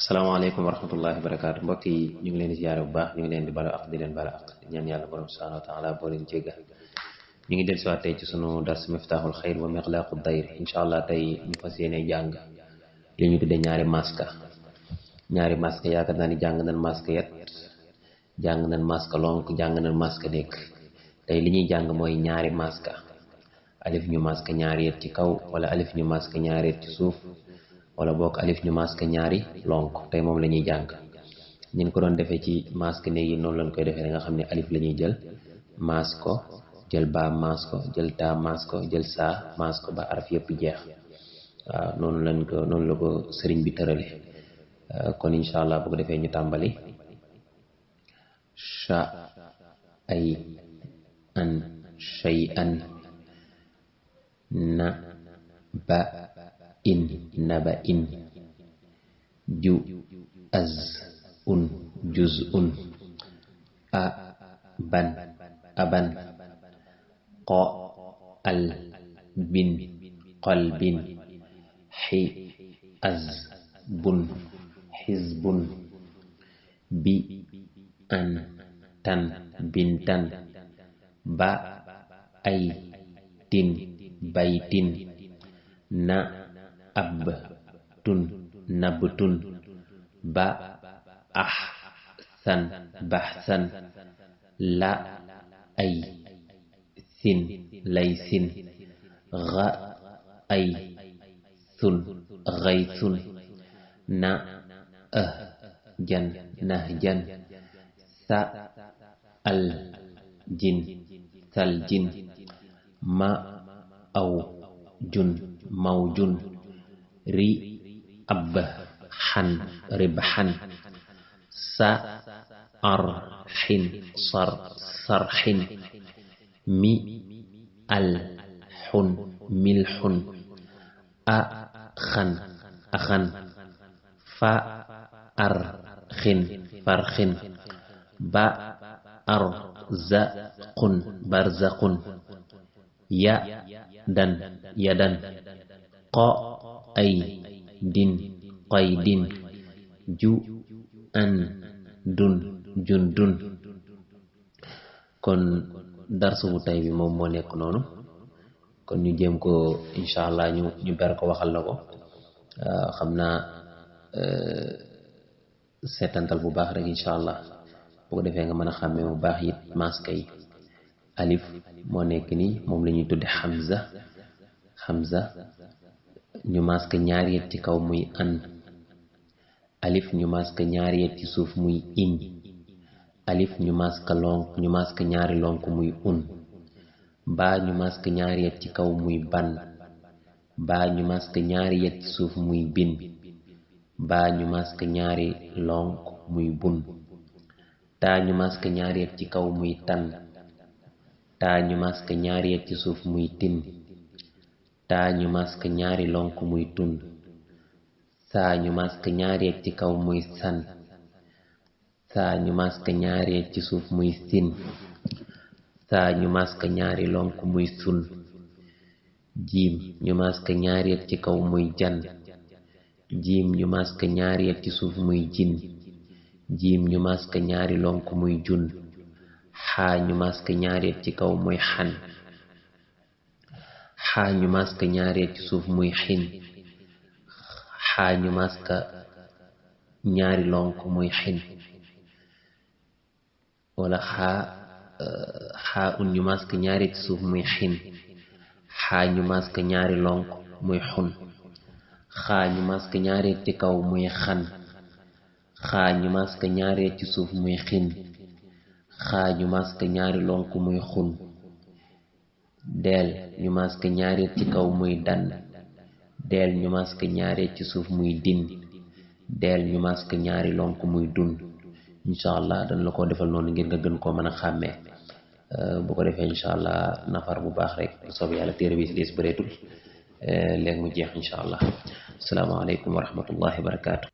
asalaamaaleykum wa rahmatullahi wa barakaatu mbokk yi ñu ngi leen di ziyaare bu baax ñu ngi leen di balu ak di leen balu ak ñaan yàlla borom subhanahu wa taala boo leen jéggal ñu ngi del siwaat tey ci sunu dars miftaaxul xayr wa miqlaaqu dayr incha allah tey ñu fas yéene jàng li ñu tuddee ñaari maska yaakaar naa ni jàng nañ maska yet jàng nañ maska lonk jàng nañ maska nekk tey li ñuy jàng mooy ñaari maska alif ñu maska ñaari yet ci kaw wala alif ñu maska ñaari yet ci suuf wala bokk alif ñu maska ñaari lonk tey moom la ñuy jàng ñun ko doon defee ci maska néeg yi noonu lañ koy defee nga xam ne alif la ñuy jël maas ko jël baa maas ko jël taa maas ko jël saa maas ko ba araf yëpp jeex waaw noonu la ko sëriñ bi tërale kon incha allah bu ko defee ñu tàmbali sha ay an shay an na ba in naba in ju az un juz un a ban aban qo al bin qalbin xi az bun xizbun bi an tan bintan ba ay tin baytin na ab tun nabtun ba ahsan bahsan la ay sin laysin ga ay sun gaysun na jan nahjan sa al jin saljin ma aw jun mawjun ri ab xan ribxan sa arxin sarxin mi al xun milxun a xan axan fa arxin farxin ba arzaqun barzaqun ya dan yadan qo ay din qaydin ju an dun jundun kon darsu bu tay bi moom moo nekk noonu kon ñu jéem ko incha allah ñu ber ko waxal la ko xam naa seetantal bu baax rek incha allah bu ko defee nga mën a xàmmee bu baax it maska yi alif moo nekk nii moom la ñuy tudde Hamza ñu maska ñaari yet ci kaw muy an alif ñu maska ñaari yet ci suuf muy in alif ñu maska lonk ñu maska ñaari lonk muy un baa ñu maska ñaari yet ci kaw muy ban baa ñu maska ñaari yet ci suuf muy bin baa ñu maska ñaari lonk muy bun taa ñu maska ñaari yet ci kaw muy tan taa ñu maska ñaari yet ci suuf muy tin taa ñu maska ñaari lonk muy tun saa ñu maska ñaari yet ci kaw muy san saa ñu maska ñaari yet ci suuf muy sin saa ñu maska ñaari lonk muy sun jiim ñu maska ñaari yet ci kaw muy jan jiim ñu maska ñaari yet ci suuf muy jin jiim ñu maska ñaari lonk muy jun xaa ñu maska ñaari yet ci kaw muy xan xaa ñu maska ñaari yet ci suuf muy xin xaa ñu maska ñaari lonk muy xin wala xaa un ñu maska ñaari yet ci suuf muy xin xaa ñu maska ñaari lonk muy xun xaa ñu maska ñaari yet ci kaw muy xan xaa ñu maska ñaari yet ci suuf muy xin xaa ñu maska ñaari lonk muy xun deel ñu maska ñaari yet ci kaw muy dan deel ñu maska ñaari yet ci suuf muy din deel ñu maska ñaari lonk muy dun incha allah dañ la ko defal noonu ngir nga gën koo mën a xàmmee bu ko defee incha allah nafar bu baax rek bu soobee yàlla téere bi si des bëreetul léegi mu jeex incha allah asalaamaaleykum wa rahmatullahi wa barakaatu.